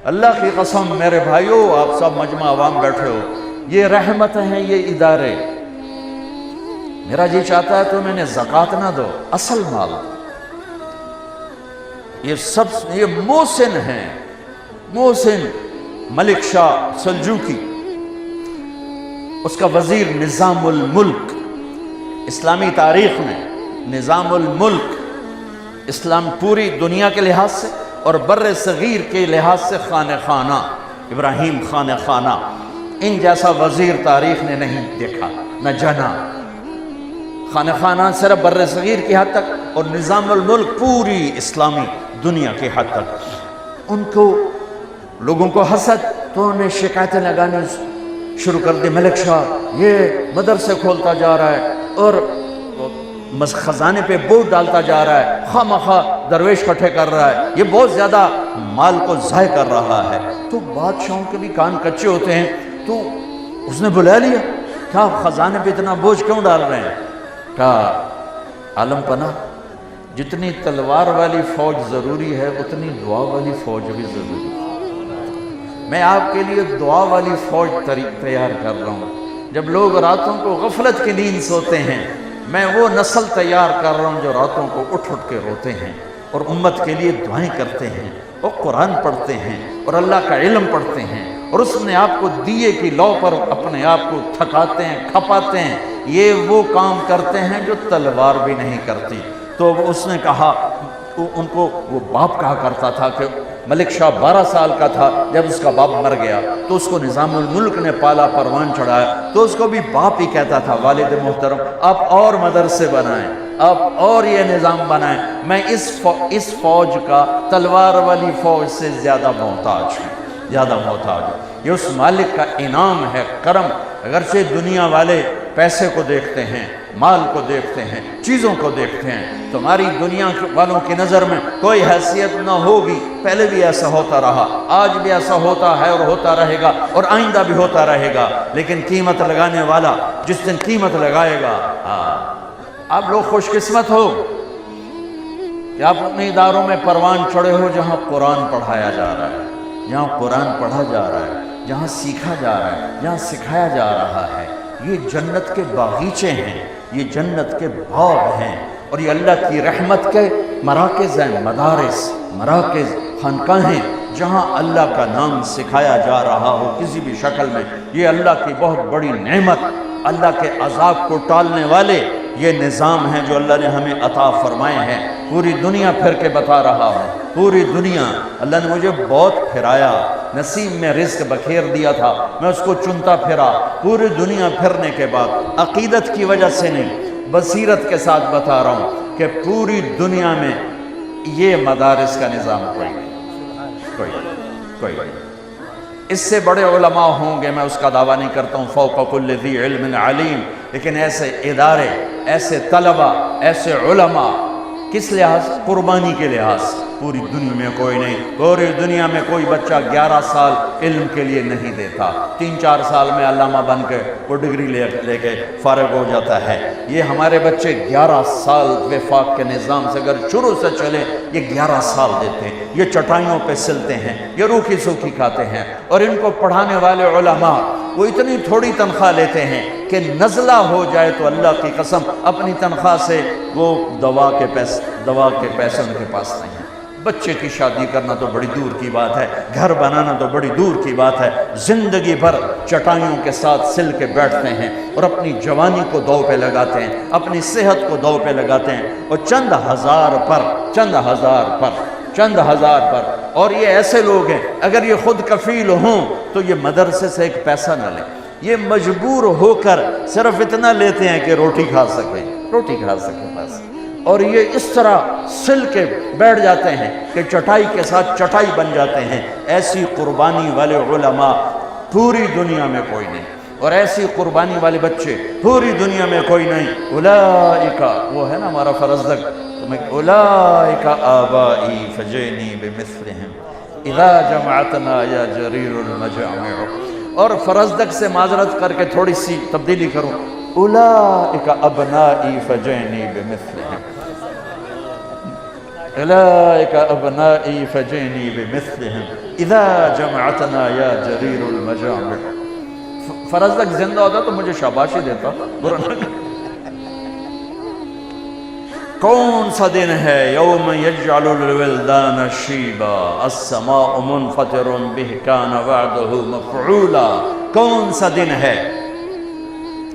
اللہ کی قسم میرے بھائیوں، آپ سب مجمع عوام بیٹھے ہو، یہ رحمت ہیں یہ ادارے۔ میرا جی چاہتا ہے تو میں نے زکوٰۃ نہ دو، اصل مال دو۔ یہ محسن ہیں، محسن ملک شاہ سلجوقی، اس کا وزیر نظام الملک، اسلامی تاریخ میں نظام الملک، اسلام پوری دنیا کے لحاظ سے اور بر صغیر کے لحاظ سے خانہ خانہ، ابراہیم خانہ خانہ، ان جیسا وزیر تاریخ نے نہیں دیکھا نہ جنا۔ خانہ خانہ صرف بر صغیر کی حد تک اور نظام الملک پوری اسلامی دنیا کی حد تک۔ ان کو لوگوں کو حسد، تو انہیں شکایتیں لگانے شروع کر دی، ملک شاہ یہ مدرسے کھولتا جا رہا ہے اور خزانے پہ بوجھ ڈالتا جا رہا ہے، خواہ مخواہ درویش کٹھے کر رہا ہے، یہ بہت زیادہ مال کو ضائع کر رہا ہے۔ تو بادشاہوں کے بھی کان کچے ہوتے ہیں، تو اس نے بلا لیا، کیا خزانے پہ اتنا بوجھ کیوں ڈال رہے ہیں؟ کہا عالم پناہ، جتنی تلوار والی فوج ضروری ہے اتنی دعا والی فوج بھی ضروری ہے۔ میں آپ کے لیے دعا والی فوج تیار کر رہا ہوں۔ جب لوگ راتوں کو غفلت کی نیند سوتے ہیں، میں وہ نسل تیار کر رہا ہوں جو راتوں کو اٹھ اٹھ کے روتے ہیں اور امت کے لیے دعائیں کرتے ہیں اور قرآن پڑھتے ہیں اور اللہ کا علم پڑھتے ہیں، اور اس نے آپ کو دیے کی لو پر اپنے آپ کو تھکاتے ہیں، کھپاتے ہیں۔ یہ وہ کام کرتے ہیں جو تلوار بھی نہیں کرتی۔ تو اس نے کہا، ان کو وہ باپ کہا کرتا تھا کہ ملک شاہ 12 سال کا تھا جب اس کا باپ مر گیا، تو اس کو نظام الملک نے پالا، پروان چڑھایا، تو اس کو بھی باپ ہی کہتا تھا، والد محترم آپ اور مدرسے بنائیں، آپ اور یہ نظام بنائیں، میں اس فوج کا تلوار والی فوج سے زیادہ محتاج ہوں، زیادہ محتاج ہوں۔ یہ اس مالک کا انعام ہے، کرم۔ اگرچہ دنیا والے پیسے کو دیکھتے ہیں، مال کو دیکھتے ہیں، چیزوں کو دیکھتے ہیں، تمہاری دنیا والوں کی نظر میں کوئی حیثیت نہ ہوگی۔ پہلے بھی ایسا ہوتا رہا، آج بھی ایسا ہوتا ہے اور ہوتا رہے گا اور آئندہ بھی ہوتا رہے گا، لیکن قیمت لگانے والا جس دن قیمت لگائے گا۔ آپ لوگ خوش قسمت ہو کہ آپ اپنے اداروں میں پروان چڑھے ہو جہاں قرآن پڑھایا جا رہا ہے، جہاں قرآن پڑھا جا رہا ہے، جہاں سیکھا جا رہا ہے، جہاں سکھایا جا رہا ہے۔ یہ جنت کے باغیچے ہیں، یہ جنت کے باغ ہیں، اور یہ اللہ کی رحمت کے مراکز ہیں، مدارس، مراکز، خانقاہیں، جہاں اللہ کا نام سکھایا جا رہا ہو کسی بھی شکل میں۔ یہ اللہ کی بہت بڑی نعمت، اللہ کے عذاب کو ٹالنے والے یہ نظام ہیں جو اللہ نے ہمیں عطا فرمائے ہیں۔ پوری دنیا پھر کے بتا رہا ہوں، پوری دنیا اللہ نے مجھے بہت پھرایا، نصیب میں رزق بکھیر دیا تھا، میں اس کو چنتا پھرا۔ پوری دنیا پھرنے کے بعد عقیدت کی وجہ سے نہیں، بصیرت کے ساتھ بتا رہا ہوں کہ پوری دنیا میں یہ مدارس کا نظام کوئی اس سے بڑے علماء ہوں گے، میں اس کا دعویٰ نہیں کرتا ہوں، فوق کل ذی علم علیم، لیکن ایسے ادارے، ایسے طلبہ، ایسے علماء، کس لحاظ؟ قربانی کے لحاظ پوری دنیا میں کوئی نہیں۔ پوری دنیا میں کوئی بچہ 11 سال علم کے لیے نہیں دیتا، 3-4 سال میں علامہ بن کے وہ ڈگری لے کے فارغ ہو جاتا ہے۔ یہ ہمارے بچے 11 سال وفاق کے نظام سے اگر شروع سے چلے، یہ 11 سال دیتے ہیں، یہ چٹائیوں پہ سلتے ہیں، یہ روکھی سوکھی کھاتے ہیں، اور ان کو پڑھانے والے علماء وہ اتنی تھوڑی تنخواہ لیتے ہیں کہ نزلہ ہو جائے تو اللہ کی قسم اپنی تنخواہ سے وہ دوا کے پیسے ان کے پاس نہیں ہیں۔ بچے کی شادی کرنا تو بڑی دور کی بات ہے، گھر بنانا تو بڑی دور کی بات ہے، زندگی بھر چٹائیوں کے ساتھ سل کے بیٹھتے ہیں اور اپنی جوانی کو دو پہ لگاتے ہیں، اپنی صحت کو دو پہ لگاتے ہیں، اور چند ہزار پر اور یہ ایسے لوگ ہیں اگر یہ خود کفیل ہوں تو یہ مدرسے سے ایک پیسہ نہ لیں، یہ مجبور ہو کر صرف اتنا لیتے ہیں کہ روٹی کھا سکیں بس، اور یہ اس طرح سل کے بیٹھ جاتے ہیں کہ چٹائی کے ساتھ چٹائی بن جاتے ہیں۔ ایسی قربانی والے علماء پوری دنیا میں کوئی نہیں، اور ایسی قربانی والے بچے پوری دنیا میں کوئی نہیں۔ اولئک، وہ ہے نا ہمارا فرزدق، اولئک آبائی فجئنی بمثلہم اذا جمعتنا یا جریر المجامع۔ اور فرزدق سے معذرت کر کے تھوڑی سی تبدیلی کروں، اولئک ابنائی فجئنی بمثلہم۔ اولئک ابنائی فجئنی بمثلہم اذا جمعتنا یا جریر المجامع. فرض تک زندہ ہوتا تو مجھے شاباشی دیتا. کون سا دن ہے یوم یجعل الولدان شیبا السماء منفطر به کان وعده مفعولا. کون سا دن ہے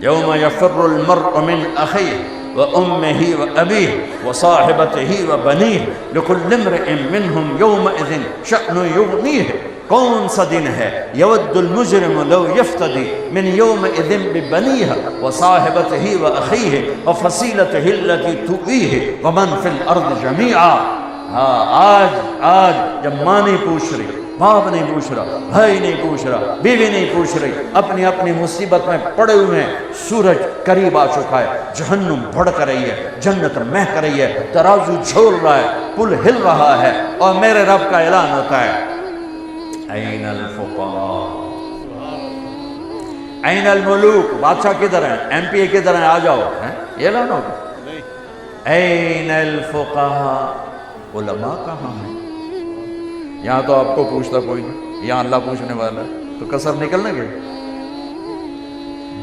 یوم یفر المرء من اخیہ وامہ وابیہ وصاحبتہ وبنیہ لکل امرئ منہم یومئذ شأن یغنیہ. کون سا دن ہے یود المجرم لو یفتدی من یومئذ ببنیہ وصاحبتہ واخیہ وفصیلتہ التی تؤویہ ومن فی الارض جمیعا. آج جب ماں نہیں پوچھ رہی، باپ نہیں پوچھ رہا، بھائی نہیں پوچھ رہا، بیوی نہیں پوچھ رہی، اپنی اپنی مصیبت میں پڑے ہوئے ہیں. سورج قریب آ چکا ہے، جہنم بھڑک رہی ہے، جنت مہک رہی ہے، ترازو جھول رہا ہے، پل ہل رہا ہے، اور میرے رب کا اعلان ہوتا ہے این الفقراء این الملوک. بادشاہ کدھر ہیں؟ ایم پی اے کدھر ہیں؟ آ جاؤ. یہ اعلان ہوگا این الفقراء. علماء کہاں ہیں؟ یہاں تو آپ کو پوچھتا کوئی نہیں، یہاں اللہ پوچھنے والا ہے، تو کسر نکلنے گے.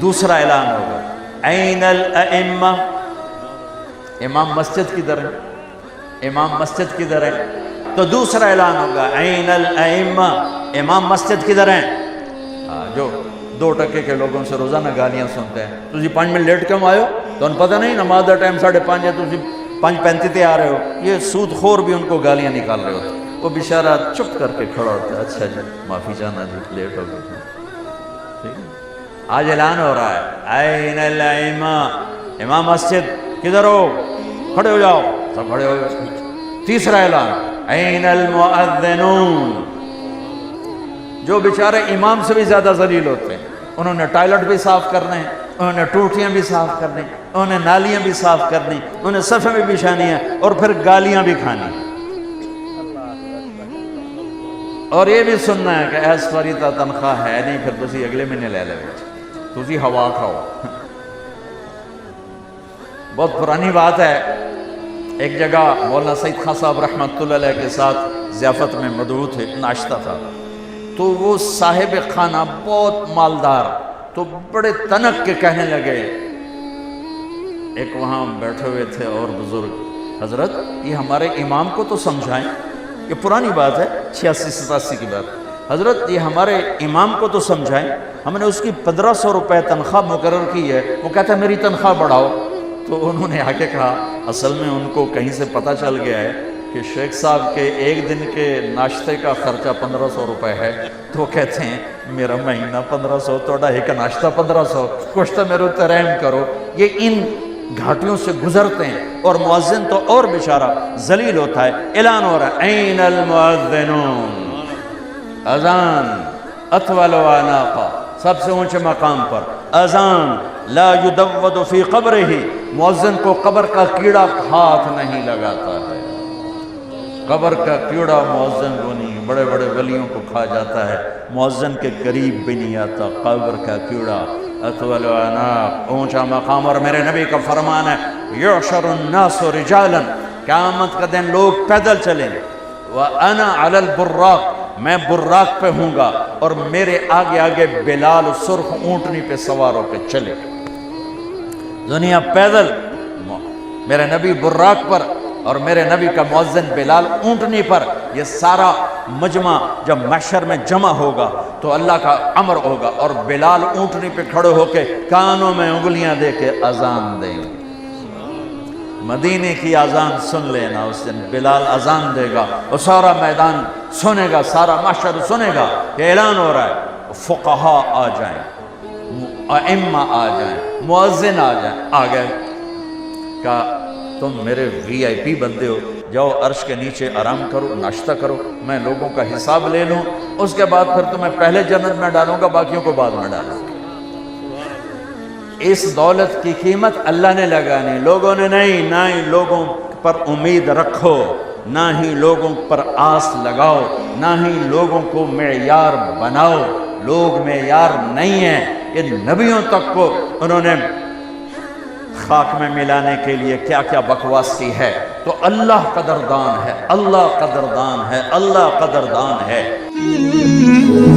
دوسرا اعلان ہوگا این الائمہ. امام مسجد کدھر ہے؟ امام مسجد کدھر ہے؟ تو دوسرا اعلان ہوگا این الائمہ. امام مسجد کدھر ہیں؟ جو 2% کے لوگوں سے روزانہ گالیاں سنتے ہیں. تجھے 5 منٹ لیٹ کیوں آئے ہو؟ تو ان پتہ نہیں نماز کا ٹائم 5:30 ہے، تجھے 5:35 آ رہے ہو. یہ سود خور بھی ان کو گالیاں نکال رہے ہوتے. وہ بیچارہ چپ کر کے کھڑا ہوتا ہے، اچھا جی معافی چاہنا جی لیٹ ہو گئی. ٹھیک ہے، آج اعلان ہو رہا ہے این الائمہ. امام مسجد کدھر ہو؟ کھڑے ہو جاؤ. سب کھڑے ہو جاؤ. تیسرا اعلان این المؤذنون. جو بیچارے امام سے بھی زیادہ ذلیل ہوتے ہیں، انہوں نے ٹائلٹ بھی صاف کرنے ہیں، انہوں نے ٹوٹیاں بھی صاف کرنی، انہوں نے نالیاں بھی صاف کرنی، انہوں نے صفیں بھی بچھانی ہیں، اور پھر گالیاں بھی کھانی. اور یہ بھی سننا ہے کہ ایس فری تا تنخواہ ہے نہیں، پھر تسی اگلے مہینے لے لے، تسی ہوا کھاؤ. بہت پرانی بات ہے. ایک جگہ مولانا سعید خان صاحب رحمۃ اللہ علیہ کے ساتھ ضیافت میں مدعو تھے، ناشتہ تھا. تو وہ صاحب خانہ بہت مالدار، تو بڑے تنک کے کہنے لگے. ایک وہاں بیٹھے ہوئے تھے اور بزرگ، حضرت یہ ہمارے امام کو تو سمجھائیں. یہ پرانی بات ہے، 86-87 کی بات. حضرت یہ ہمارے امام کو تو سمجھائیں، ہم نے اس کی 1500 روپے تنخواہ مقرر کی ہے، وہ کہتا ہے میری تنخواہ بڑھاؤ. تو انہوں نے آ کے کہا اصل میں ان کو کہیں سے پتہ چل گیا ہے کہ شیخ صاحب کے ایک دن کے ناشتے کا خرچہ 1500 روپے ہے. تو کہتے ہیں میرا مہینہ 1500، توڑا ایک ناشتہ 1500، کچھ تو میرے اتنے رحم کرو. یہ ان گھاٹیوں سے گزرتے ہیں، اور مؤذن تو اور بیچارہ ذلیل ہوتا ہے. اعلان ہو رہا ہے این المؤذنون. اذان اطول عناقا، سب سے اونچے مقام پر اذان. لا یدود فی قبرہ، مؤذن کو قبر کا کیڑا ہاتھ نہیں لگاتا ہے. قبر کا کیڑا مؤذن کو نہیں، بڑے بڑے ولیوں کو کھا جاتا ہے، مؤذن کے قریب بھی نہیں آتا قبر کا کیڑا. اطول عناق، اونچا مقام. اور میرے نبی کا فرمان ہے یحشر الناس رجالا، قیامت کا دن لوگ پیدل چلیں. وَأَنَا عَلَى الْبُرَّاقِ، میں براق پہ ہوں گا، اور میرے آگے آگے بلال سرخ اونٹنی پہ سوار ہو کے چلے. دنیا پیدل، میرے نبی براق پر، اور میرے نبی کا مؤذن بلال اونٹنی پر. یہ سارا مجمع جب محشر میں جمع ہوگا تو اللہ کا امر ہوگا، اور بلال اونٹنی پہ کھڑے ہو کے کانوں میں انگلیاں دے کے اذان دیں گے. مدینے کی اذان سن لینا. اس دن بلال اذان دے گا اور سارا میدان سنے گا، سارا معاشر سنے گا کہ اعلان ہو رہا ہے فقہا آ جائیں، ائمہ آ جائیں، مؤذن آ جائیں. آ گئے. کہا تم میرے VIP بندے ہو، جاؤ عرش کے نیچے آرام کرو، ناشتہ کرو، میں لوگوں کا حساب لے لوں، اس کے بعد پھر تمہیں پہلے جنت میں ڈالوں گا، باقیوں کو بعد میں ڈالوں گا. اس دولت کی قیمت اللہ نے لگانی، لوگوں نے نہیں. نہ ہی لوگوں پر امید رکھو، نہ ہی لوگوں پر آس لگاؤ، نہ ہی لوگوں کو معیار بناؤ. لوگ معیار نہیں ہیں. ان نبیوں تک کو انہوں نے خاک میں ملانے کے لیے کیا کیا بکواس کی ہے، تو اللہ قدردان ہے، اللہ قدردان ہے، اللہ قدردان ہے۔